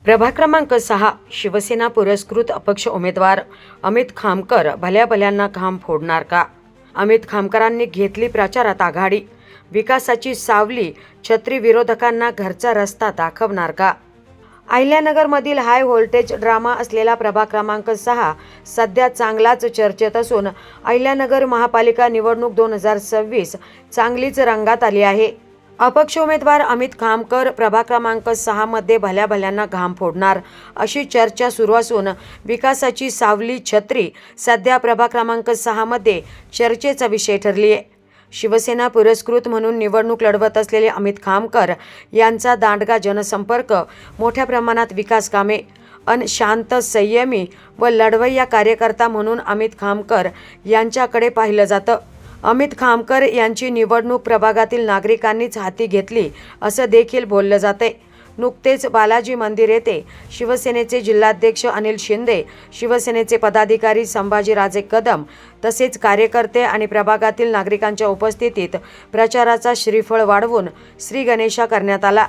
प्रभाग क्रमांक 6 शिवसेना पुरस्कृत अपक्ष उमेदवार अमित खामकर भल्या भल्यांना घाम फोडणार का? अमित खामकरांनी घेतली प्रचारात आघाडी, विकासाची सावली छत्री विरोधकांना घरचा रस्ता दाखवणार का? अहिल्यानगरमधील हाय व्होल्टेज ड्रामा असलेला प्रभाग क्रमांक 6 सध्या चांगलाच चर्चेत असून अहिल्यानगर महापालिका निवडणूक 2026 चांगलीच रंगात आली आहे. अपक्ष उमेदवार अमित खामकर प्रभाग क्रमांक 6 मध्ये भल्या भल्यांना घाम फोडणार अशी चर्चा सुरू असून विकासाची सावली छत्री सध्या प्रभाग क्रमांक 6 मध्ये चर्चेचा विषय ठरली आहे. शिवसेना पुरस्कृत म्हणून निवडणूक लढवत असलेले अमित खामकर यांचा दांडगा जनसंपर्क, मोठ्या प्रमाणात विकास कामे, शांत संयमी व लढवय्या कार्यकर्ता म्हणून अमित खामकर यांच्याकडे पाहिलं जातं. अमित खामकर यांची निवडणूक प्रभागातील नागरिकांनीच हाती घेतली असं देखील बोललं जाते. नुकतेच बालाजी मंदिर येथे शिवसेनेचे जिल्हाध्यक्ष अनिल शिंदे, शिवसेनेचे पदाधिकारी संभाजीराजे कदम तसेच कार्यकर्ते आणि प्रभागातील नागरिकांच्या उपस्थितीत प्रचाराचा श्रीफळ वाढवून श्री गणेशा करण्यात आला.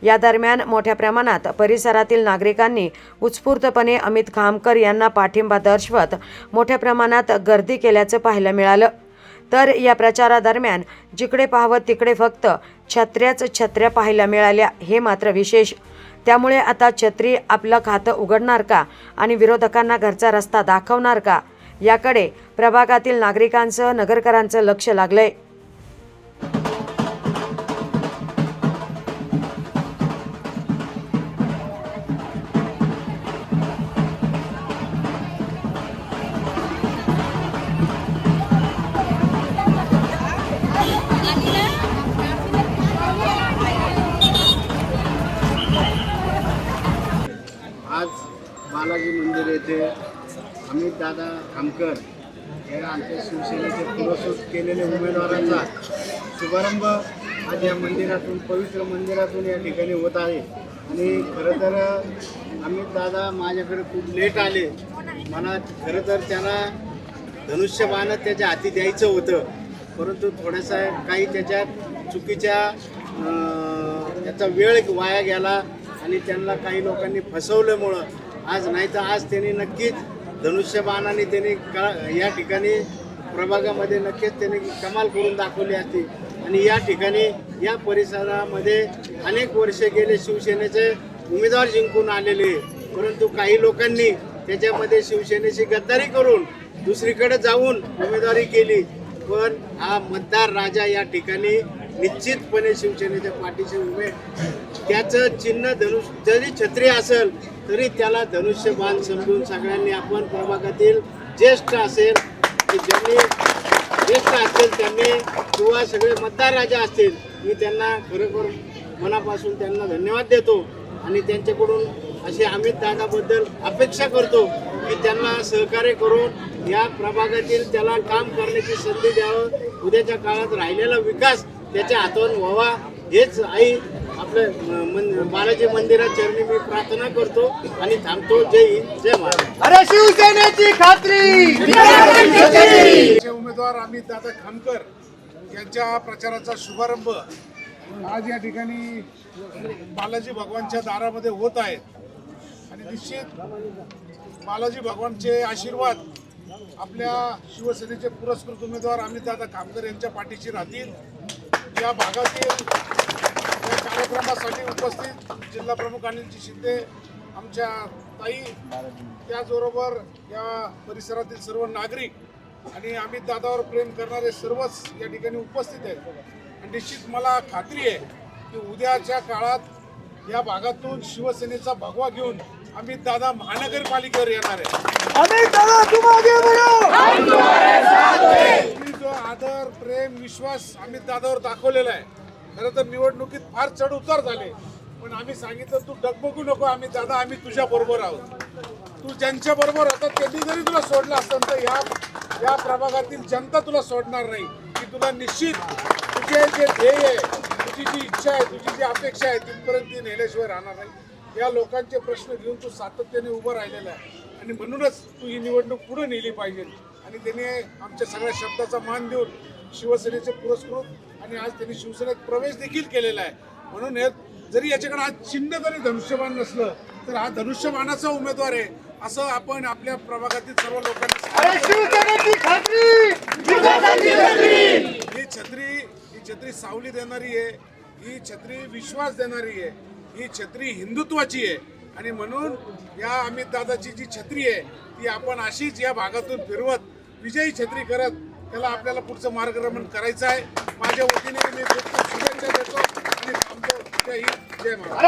या दरम्यान मोठ्या प्रमाणात परिसरातील नागरिकांनी उत्स्फूर्तपणे अमित खामकर यांना पाठिंबा दर्शवत मोठ्या प्रमाणात गर्दी केल्याचं पाहायला मिळालं. तर या प्रचारादरम्यान जिकडे पाहावं तिकडे फक्त छत्र्याच छत्र्या पाहायला मिळाल्या, हे मात्र विशेष. त्यामुळे आता छत्री आपलं खातं उघडणार का आणि विरोधकांना घरचा रस्ता दाखवणार का, याकडे प्रभागातील नागरिकांसह नगरकरांचं लक्ष लागलंय. आज बालाजी मंदिर येथे अमित दादा खामकर हे आमच्या शिवसेनेचे पुरस्कृत केलेले उमेदवारांचा शुभारंभ आज या मंदिरातून, पवित्र मंदिरातून या ठिकाणी होत आहे. आणि खरं तर अमित दादा माझ्याकडे खूप लेट आले. मला खरं तर त्यांना धनुष्यबाण त्याच्या हाती द्यायचं होतं, परंतु थोडासा काही त्याच्यात चुकीच्या याचा वेळ वाया गेला आणि त्यांना काही लोकांनी फसवल्यामुळं आज नाही तर आज त्यांनी नक्कीच धनुष्यबाणाने त्यांनी या ठिकाणी प्रभागामध्ये नक्कीच त्यांनी कमाल करून दाखवली असती. आणि या ठिकाणी या परिसरामध्ये अनेक वर्षे गेले शिवसेनेचे उमेदवार जिंकून आलेले, परंतु काही लोकांनी त्याच्यामध्ये शिवसेनेची गद्दारी करून दुसरीकडे जाऊन उमेदवारी केली. पण हा मतदार राजा या ठिकाणी निश्चितपणे शिवसेनेच्या पाठीशी उभे. त्याचं चिन्ह जरी छत्री असेल तरी त्याला धनुष्यबाण समजून सगळ्यांनी आपण प्रभागातील ज्येष्ठ असेल ज्यांनी ज्येष्ठ असतील त्यांनी किंवा सगळे मतदार राजा असतील, मी त्यांना खरोखर मनापासून त्यांना धन्यवाद देतो आणि त्यांच्याकडून असे अमित दादाबद्दल अपेक्षा करतो की त्यांना सहकार्य करून या प्रभागातील त्याला काम करण्याची संधी द्यावं. उद्याच्या काळात राहिलेला विकास त्याच्या हातून व्हावा हेच आई आपल्या बालाजी मंदिरात चरणी मी प्रार्थना करतो आणि थांबतो. जय हिंद, जय महाराष्ट्र. अरे शिवसेनेची खात्री. उमेदवार अमित दादा खामकर यांच्या प्रचाराचा शुभारंभ आज या ठिकाणी बालाजी भगवानच्या दारामध्ये होत आहे. आणि निश्चित बालाजी भगवानचे आशीर्वाद आपल्या शिवसेनेचे पुरस्कृत उमेदवार अमित दादा खामकर यांच्या पाठीशी राहतील. या भागातील या कार्यक्रमासाठी उपस्थित जिल्हा प्रमुख अनिलजी शिंदे, आमच्या ताई, त्याचबरोबर या परिसरातील सर्व नागरिक आणि अमित दादावर प्रेम करणारे सर्वच या ठिकाणी उपस्थित आहेत. आणि निश्चित मला खात्री आहे की उद्याच्या काळात या भागातून शिवसेनेचा भगवा घेऊन अमित दादा महानगरपालिकेवर येणार आहे. अमित दादा तुम्ही जो आदर, प्रेम, विश्वास अमित दादावर दाखवलेला आहे, खरं तर निवडणुकीत फार चढ उतार झाले, पण आम्ही सांगितलं तू डगमगू नको अमित दादा, आम्ही तुझ्या बरोबर आहोत. तू ज्यांच्या बरोबर होता त्यांनी जरी तुला सोडलं असतं तर या प्रभागातील जनता तुला सोडणार नाही. की तुला निश्चित तुझे जे ध्येय आहे, तुझी जी इच्छा आहे, तुझी जी अपेक्षा आहे तिथपर्यंत ती नेल्याशिवाय राहणार नाही. या लोकांचे प्रश्न घेऊन तू सातत्याने उभं राहिलेला आहे आणि म्हणूनच तू ही निवडणूक पुढे नेली पाहिजे. आणि त्याने आमच्या सगळ्या शब्दाचा मान देऊन शिवसेनेचे पुरस्कृत आणि आज त्यांनी शिवसेनेत प्रवेश देखील केलेला आहे. म्हणून हे जरी याच्याकडे आज चिन्ह जरी धनुष्यबाण नसलं तर हा धनुष्यबाणाचा उमेदवार आहे असं आपण आपल्या प्रभागातील सर्व लोकांना ही छत्री सावली देणारी आहे, ही छत्री विश्वास देणारी आहे, ही छत्री हिंदुत्वाची आहे आणि म्हणून या अमित दादाची जी छत्री आहे ती आपण अशीच या भागातून फिरवत विजयी छत्री करत त्याला आपल्याला पुढचं मार्गक्रमण करायचं आहे. माझ्या वतीने मी खूप खूप शुभेच्छा देतो आणि थांबतो. जय हिंद, जय महाराष्ट्र.